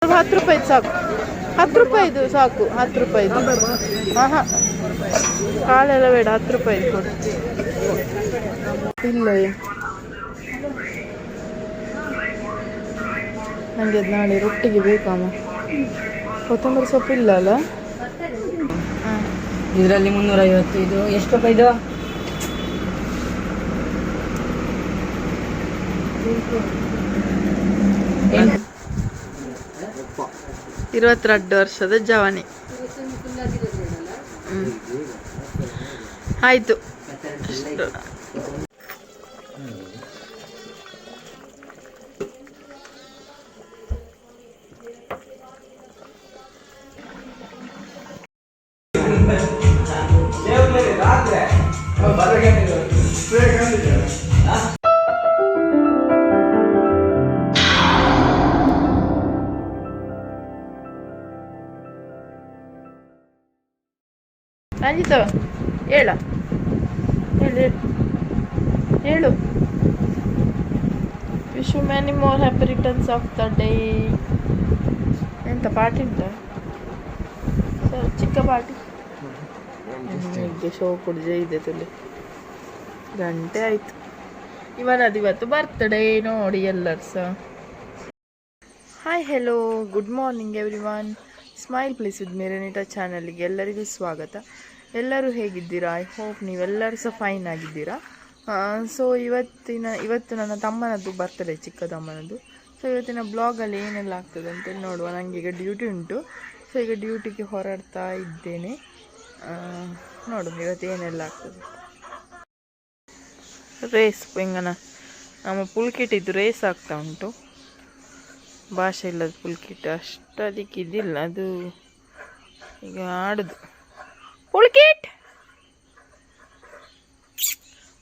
10 ರೂಪಾಯಿದು ಸಾಕು, 10 ರೂಪಾಯಿದು ಸಾಕು, 10 ರೂಪಾಯಿದು. ಹಾಂ ಹಾಂ, ಕಾಳೆಲ್ಲ ಬೇಡ, 10 ರೂಪಾಯಿದು ಕೊಡು. ಇಲ್ಲ ನನಗೆ ಅದು ನಾಳೆ ರೊಟ್ಟಿಗೆ ಬೇಕಮ್ಮ. ಕೊತ್ತಂಬರಿ ಸೊಪ್ಪು ಇಲ್ಲ ಅಲ್ಲ? ಹಾಂ, ಇದರಲ್ಲಿ 350. ಇದು ಎಷ್ಟು ರೂಪಾಯಿ ಇದು? ಇರುವತ್ತೆರಡು ವರ್ಷದ ಜವಾನಿ. ಆಯಿತು. ರಂಜಿತ ಹೇಳ, ಹೇಳು ಹೇಳು. Wish you many more happy returns of the day. ಎಂತ ಪಾರ್ಟಿ ಉಂಟಾ? ಸರ್ ಚಿಕ್ಕ ಪಾರ್ಟಿ. ಶೋ ಕುಡಿಜೆ ಇದೆ ತುಳಿ ಗಂಟೆ ಆಯಿತು. ಇವನದು ಇವತ್ತು ಬರ್ತ್ಡೇ ನೋಡಿ ಎಲ್ಲರೂ ಸಹ. Hi hello good morning everyone. Smile please with ಮೇರನಿಟಾ ಚಾನಲ್ಗೆ ಎಲ್ಲರಿಗೂ ಸ್ವಾಗತ. ಎಲ್ಲರೂ ಹೇಗಿದ್ದೀರಾ? ಐ ಹೋಪ್ ನೀವೆಲ್ಲರೂ ಸಹ ಫೈನ್ ಆಗಿದ್ದೀರಾ. ಸೊ ಇವತ್ತು ನನ್ನ ತಮ್ಮನದ್ದು ಬರ್ತ್ಡೇ, ಚಿಕ್ಕ ತಮ್ಮನದ್ದು. ಸೊ ಇವತ್ತಿನ ಬ್ಲಾಗಲ್ಲಿ ಏನೆಲ್ಲ ಆಗ್ತದೆ ಅಂತೇಳಿ ನೋಡುವ. ನನಗೆ ಈಗ ಡ್ಯೂಟಿ ಉಂಟು. ಸೊ ಈಗ ಡ್ಯೂಟಿಗೆ ಹೊರಡ್ತಾ ಇದ್ದೇನೆ. ನೋಡು ಇವತ್ತು ಏನೆಲ್ಲ ಆಗ್ತದೆ. ರೇಸ್ ಹೆಂಗನ ನಮ್ಮ ಪುಲ್ಕಿಟ್ಟಿದ್ದು ರೇಸ್ ಆಗ್ತಾ ಉಂಟು. ಭಾಷೆ ಇಲ್ಲದ ಪುಲ್ಕಿಟ್ ಅಷ್ಟು ಅದಕ್ಕೆ ಇದಿಲ್ಲ, ಅದು ಈಗ ಆಡುದು. ಪುಲ್ಕಿಟ್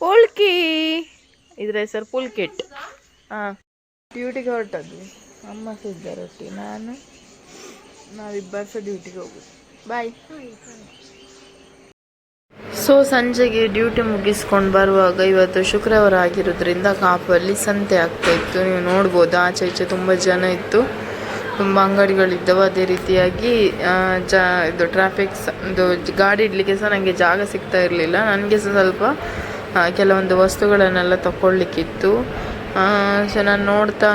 ಪುಲ್ಕಿ ಇದ್ರ ಹೆಸರು ಪುಲ್ಕಿಟ್. ಹಾಂ, ಡ್ಯೂಟಿಗೆ ಹೊರಟದ್ದು. ಅಮ್ಮ ಸಿದ್ಧ ರೊಟ್ಟಿ, ನಾವಿಬ್ಬರು ಸಹ ಡ್ಯೂಟಿಗೆ ಹೋಗುದು. ಬಾಯ್. ಸೊ ಸಂಜೆಗೆ ಡ್ಯೂಟಿ ಮುಗಿಸ್ಕೊಂಡು ಬರುವಾಗ, ಇವತ್ತು ಶುಕ್ರವಾರ ಆಗಿರೋದ್ರಿಂದ ಕಾಪಲ್ಲಿ ಸಂತೆ ಆಗ್ತಾ ಇತ್ತು. ನೀವು ನೋಡ್ಬೋದು, ಆಚೆ ಈಚೆ ತುಂಬ ಜನ ಇತ್ತು, ತುಂಬ ಅಂಗಡಿಗಳಿದ್ದವು. ಅದೇ ರೀತಿಯಾಗಿ ಇದು ಇದು ಗಾಡಿ ಇಡಲಿಕ್ಕೆ ಸಹ ನನಗೆ ಜಾಗ ಸಿಗ್ತಾ ಇರಲಿಲ್ಲ. ನನಗೆ ಸಹ ಸ್ವಲ್ಪ ಕೆಲವೊಂದು ವಸ್ತುಗಳನ್ನೆಲ್ಲ ತಗೊಳ್ಲಿಕ್ಕಿತ್ತು. ಸೊ ನಾನು ನೋಡ್ತಾ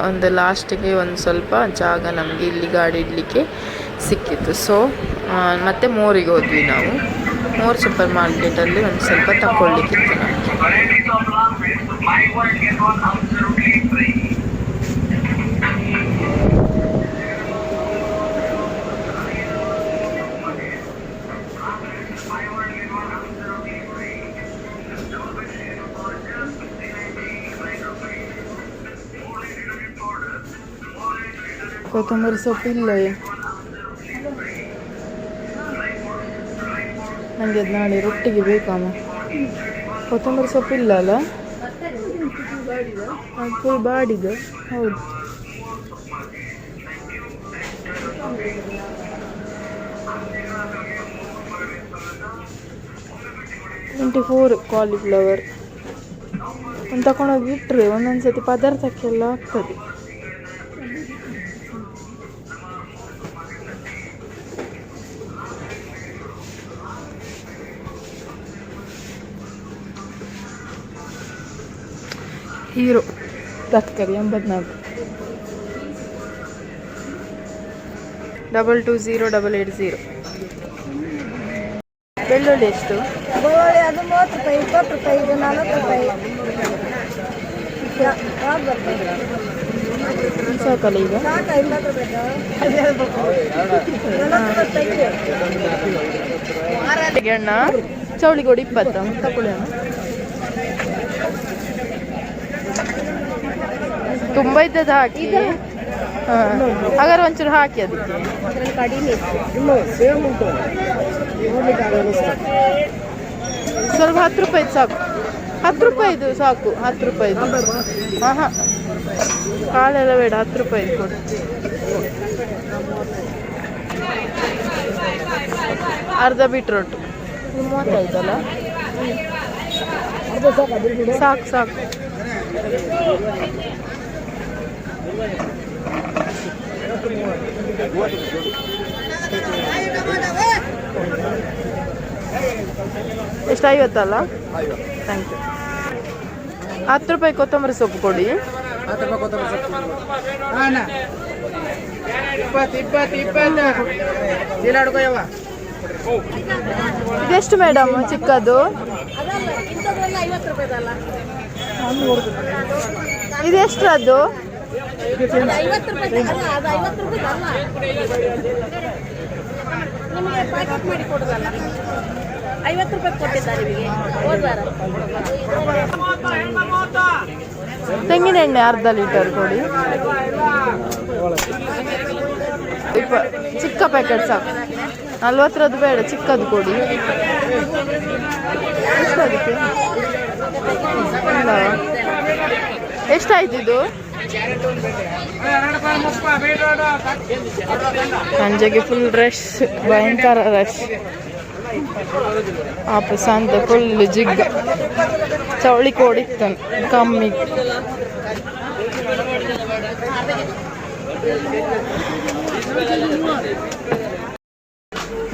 ಒಂದು ಲಾಸ್ಟಿಗೆ ಒಂದು ಸ್ವಲ್ಪ ಜಾಗ ನಮಗೆ ಇಲ್ಲಿ ಗಾಡಿ ಇಡಲಿಕ್ಕೆ ಸಿಕ್ಕಿತ್ತು. ಸೊ ಮತ್ತೆ ಮೋರಿಗೆ ಹೋದ್ವಿ ನಾವು. ಮೋರ್ ಸೂಪರ್ ಮಾರ್ಕೆಟಲ್ಲಿ ಒಂದು ಸ್ವಲ್ಪ ತಗೊಳ್ಲಿಕ್ಕಿತ್ತು ನನಗೆ. ಕೊತ್ತಂಬರಿ ಸೊಪ್ಪು ಇಲ್ಲ ನನಗೆ ಅದು ನಾಳೆ ರೊಟ್ಟಿಗೆ ಬೇಕಮ್ಮ. ಕೊತ್ತಂಬರಿ ಸೊಪ್ಪು ಇಲ್ಲ ಅಲ್ಲ? ಫುಲ್ ಬಾಡಿದೆ. ಹೌದು, $24 ಕಾಲಿಫ್ಲವರ್. ಒಂದು ತಗೊಂಡೋಗಿ ಇಟ್ಟರೆ ಒಂದೊಂದು ಸತಿ ಪದಾರ್ಥಕ್ಕೆಲ್ಲ ಆಗ್ತದೆ. ಹೀರೋ ತರಕಾರಿ 84 22080. ಬೆಳ್ಳುಳ್ಳಿ ಎಷ್ಟು? ಬೆಳ್ಳುಳ್ಳಿ ಅದು 30 ರೂಪಾಯಿ, 20 ರೂಪಾಯಿ, ಇದು 40 ರೂಪಾಯಿ. ಸಾಕಲ್ಲ ಈಗ? ಸಾಕ 20 ರೂಪಾಯಿ. ಅಣ್ಣ ಚೌಳಿ ಕೊಡಿ 20 ತಗೊಳ್ಳಿ ಅಣ್ಣ. ತುಂಬ ಇದ್ದದ್ದು ಹಾಕಿ. ಹಾಗಾದ್ರೆ ಒಂಚೂರು ಹಾಕಿ ಅದಕ್ಕೆ. ಸ್ವಲ್ಪ 10 ರೂಪಾಯಿದು ಸಾಕು, 10 ರೂಪಾಯಿದು ಸಾಕು, 10 ರೂಪಾಯಿದು. ಹಾಂ ಹಾಂ, ಕಾಳೆಲ್ಲ ಬೇಡ, 10 ರೂಪಾಯಿದು ಕೊಡು. ಅರ್ಧ ಬೀಟ್ರೋಟು 35 ಅಲ್ಲ? ಸಾಕು ಸಾಕು. ಎಷ್ಟು 50 ಅಲ್ಲ? Thank you. 10 ರೂಪಾಯಿ ಕೊತ್ತಂಬರಿ ಸೊಪ್ಪು ಕೊಡಿ. ಇದೆಷ್ಟು ಮೇಡಮ್ ಚಿಕ್ಕದು? ಇದೆಷ್ಟು ಅದು? ತೆಂಗಿನ ಎಣ್ಣೆ ಅರ್ಧ ಲೀಟರ್ ಕೊಡಿ. ಚಿಕ್ಕ ಪ್ಯಾಕೆಟ್ ಸಾಕು. 40 ಬೇಡ, ಚಿಕ್ಕದು ಕೊಡಿ. ಎಷ್ಟದಕ್ಕೆ? ಎಷ್ಟಾಯ್ತು ಇದು? ಸಂಜೆಗೆ ಫುಲ್ ರಶ್, ಭಯಂಕರ ರಶ್. ಸಂತೆ ಫುಲ್ ಜಿಗ್ಗ, ಚವಳಿ ಕೊಡಿತ್ತು ಕಮ್ಮಿ.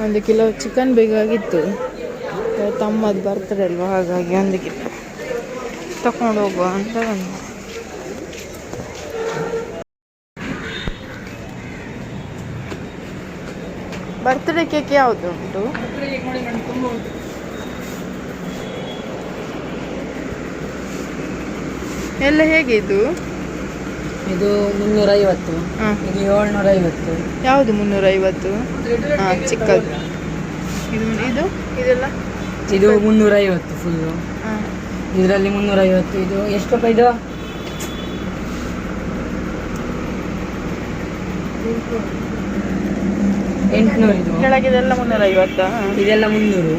ಒಂದು ಕಿಲೋ ಚಿಕನ್ ಬೇಕಾಗಿತ್ತು, ತಮ್ಮದು ಬರ್ತಡೆ ಅಲ್ವಾ, ಹಾಗಾಗಿ 1 ಕಿಲೋ ತಕೊಂಡು ಹೋಗುವ ಅಂತ ಬಂದು. ಬರ್ತ್ಡೇ ಕೇಕ್ ಯಾವುದು ಉಂಟು? ಎಲ್ಲ ಹೇಗೆ ಇದು? ಇದು 350, ಇದು 750. ಯಾವುದು 350? ಹಾಂ, ಚಿಕ್ಕದು. ಇದು ಇದೆಲ್ಲ ಇದು 350 ಫುಲ್ಲು. ಹಾಂ, ಇದರಲ್ಲಿ 350. ಇದು ಎಷ್ಟು ರೂಪಾಯಿ ಇದು? ಇದು ಕೆಳಗಿದೆಲ್ಲ 350. ಇದೆಲ್ಲ 300.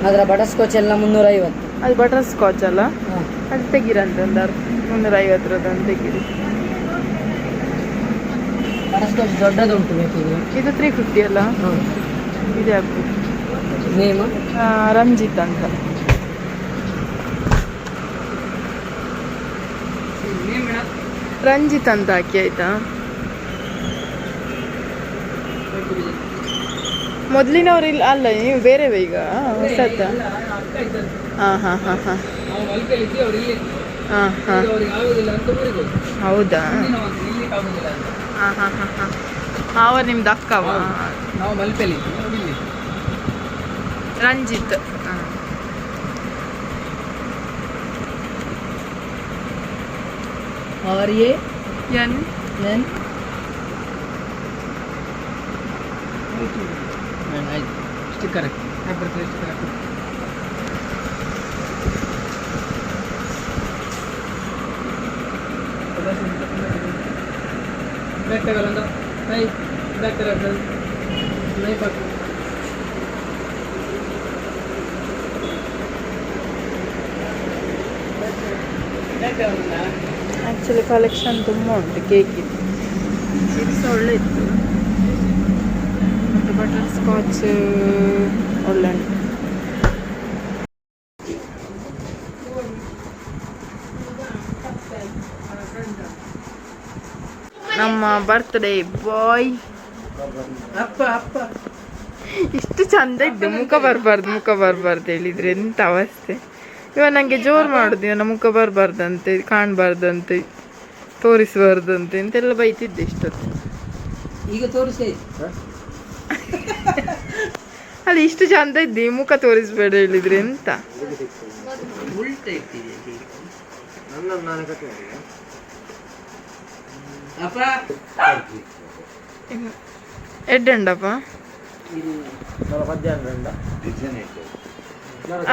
ಅದರ ಬಟರ್ ಸ್ಕಾಚ್ ಎಲ್ಲ 350. ಅದು ಬಟರ್ ಸ್ಕಾಚ್ ಅಲ್ಲ? ಅದು ತೆಗೀರಂತೆ ಒಂದು 350 ತೆಗೀರಿ. ಬಟರ್ ಸ್ಕಾಚ್ ದೊಡ್ಡದುಂಟು ಬೇಕಿದೆ. ಇದು 350 ಅಲ್ಲ? ಇದು ಯಾಕು? ನೇಮ್ ರಂಜಿತ್ ಅಂತ. ರಂಜಿತ್ ಅಂತ ಹಾಕಿ ಆಯ್ತಾ? ಮೊದಲಿನವ್ರು ಇಲ್ಲ ಅಲ್ಲ, ನೀವು ಬೇರೆವೇ ಈಗ ಹೊಸತ್ತ? ಹಾಂ ಹಾಂ ಹಾಂ ಹಾಂ ಹಾಂ ಹಾಂ, ಹೌದಾ? ಹಾಂ ಹಾಂ ಹಾಂ ಹಾಂ, ಅವ ನಿಮ್ದು ಅಕ್ಕವ? ರಂಜಿತ್. ಹಾಂ, RAN ಸ್ಟಿಕ್ಕರ್ ಆ್ಯಕ್ಚುಲಿ ಕಲೆಕ್ಷನ್ ತುಂಬ ಉಂಟು ಕೇಕಿದ್ದು. ಇದು ಸಹ ಒಳ್ಳೆ ಇತ್ತು, ಮತ್ತು ಬಟರ್ ಸ್ಕಾಚ್ ಒಳ್ಳೆ ಉಂಟು. ನಮ್ಮ ಬರ್ತ್ಡೇ ಬಾಯ್ ಇಷ್ಟು ಚಂದ ಇದ್ದು ಮುಖ ಬರಬಾರ್ದು ಹೇಳಿದ್ರೆ ಎಂತ ಅವಸ್ಥೆ. ಇವಾಗ ನನಗೆ ಜೋರು ಮಾಡುದು, ಇವನ ಮುಖ ಬರಬಾರ್ದಂತೆ, ಕಾಣಬಾರ್ದಂತೆ, ತೋರಿಸಬಾರ್ದಂತೆ ಅಂತೆಲ್ಲ ಬೈತಿದ್ದೆ ಇಷ್ಟೊತ್ತು. ಈಗ ತೋರಿಸಿ ಅಲ್ಲಿ ಇಷ್ಟು ಚಂದ ಇದ್ದಿ, ಮುಖ ತೋರಿಸ್ಬೇಡ ಹೇಳಿದ್ರೆ ಎಂತ. ಎಡ್ಡಂಡಪ್ಪ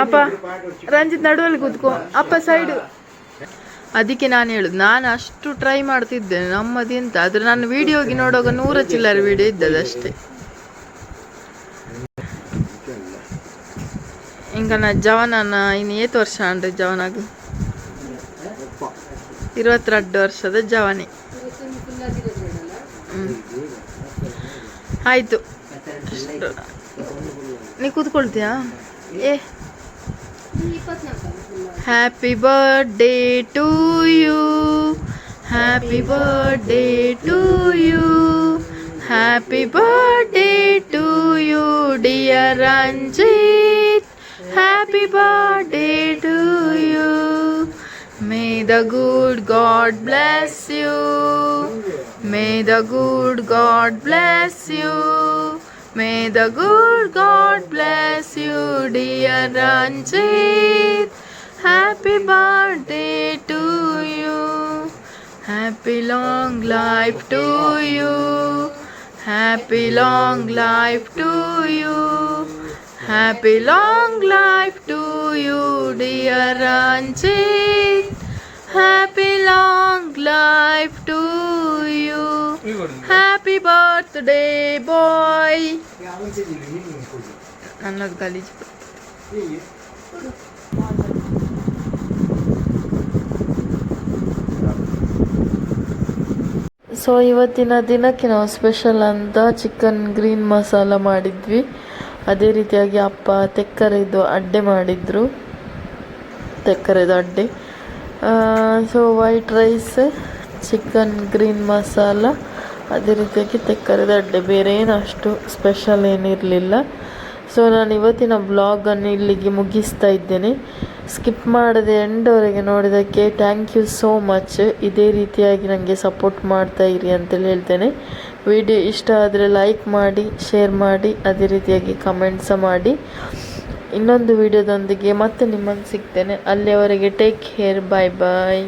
ಅಪ್ಪ, ರಂಜಿತ್ ನಡುವಲ್ಲಿ ಕೂತ್ಕೋ ಅಪ್ಪ, ಸೈಡು. ಅದಕ್ಕೆ ನಾನು ಹೇಳುದು, ನಾನು ಅಷ್ಟು ಟ್ರೈ ಮಾಡ್ತಿದ್ದೇನೆ ನಮ್ಮದೆಂತ, ಆದ್ರೆ ನಾನು ವಿಡಿಯೋಗೆ ನೋಡುವಾಗ 100 ಚಿಲ್ಲರೆ ವಿಡಿಯೋ ಇದ್ದದಷ್ಟೇ. ಇಂಕ ನಾ ಜವನನ ಇನ್ನು 8 ವರ್ಷ ಅಂಡ್ರೆ ಜವನಾಗ 22 ವರ್ಷದ ಜವನಿ. ಆಯಿತು, ನೀ ಕೂತ್ಕೊಳ್ತೀಯಾ? Happy birthday to you, Happy birthday to you. Happy birthday to you, dear Ranjit. Happy birthday to you. May the good God bless you. May the good God bless you. May the good God bless you, dear Ranjit. Happy birthday to you. Happy long life to you. Happy long life to you. Happy long life to you, dear Ranjit. Happy long life to you. Happy birthday, boy. ಅನ್ನೋದು ಗಲೀಜು. So ಇವತ್ತಿನ ದಿನಕ್ಕೆ ನಾವು special ಅಂತ chicken green masala ಮಾಡಿದ್ವಿ. ಅದೇ ರೀತಿಯಾಗಿ ಅಪ್ಪ ತೆಕ್ಕರೆದು ಅಡ್ಡೆ ಮಾಡಿದರು, ತೆಕ್ಕರೆದು ಅಡ್ಡೆ. So white rice, chicken green masala, ಅದೇ ರೀತಿಯಾಗಿ ತೆಕ್ಕರೆದ ಅಡ್ಡೆ. ಬೇರೆ ಏನು ಅಷ್ಟು ಸ್ಪೆಷಲ್ ಏನಿರಲಿಲ್ಲ. ಸೊ ನಾನು ಇವತ್ತಿನ ಬ್ಲಾಗನ್ನು ಇಲ್ಲಿಗೆ ಮುಗಿಸ್ತಾ ಇದ್ದೇನೆ. ಸ್ಕಿಪ್ ಮಾಡದೆ ಎಂಡವರೆಗೆ ನೋಡಿದ್ದಕ್ಕೆ ಥ್ಯಾಂಕ್ ಯು ಸೋ ಮಚ್. ಇದೇ ರೀತಿಯಾಗಿ ನನಗೆ ಸಪೋರ್ಟ್ ಮಾಡ್ತಾ ಇರಿ ಅಂತೇಳಿ ಹೇಳ್ತೇನೆ. ವಿಡಿಯೋ ಇಷ್ಟ ಆದರೆ ಲೈಕ್ ಮಾಡಿ, ಶೇರ್ ಮಾಡಿ, ಅದೇ ರೀತಿಯಾಗಿ ಕಮೆಂಟ್ಸ ಮಾಡಿ. ಇನ್ನೊಂದು ವಿಡಿಯೋದೊಂದಿಗೆ ಮತ್ತೆ ನಿಮ್ಮನ್ನು ಸಿಗ್ತೇನೆ. ಅಲ್ಲಿಯವರೆಗೆ ಟೇಕ್ ಕೇರ್, ಬಾಯ್ ಬಾಯ್.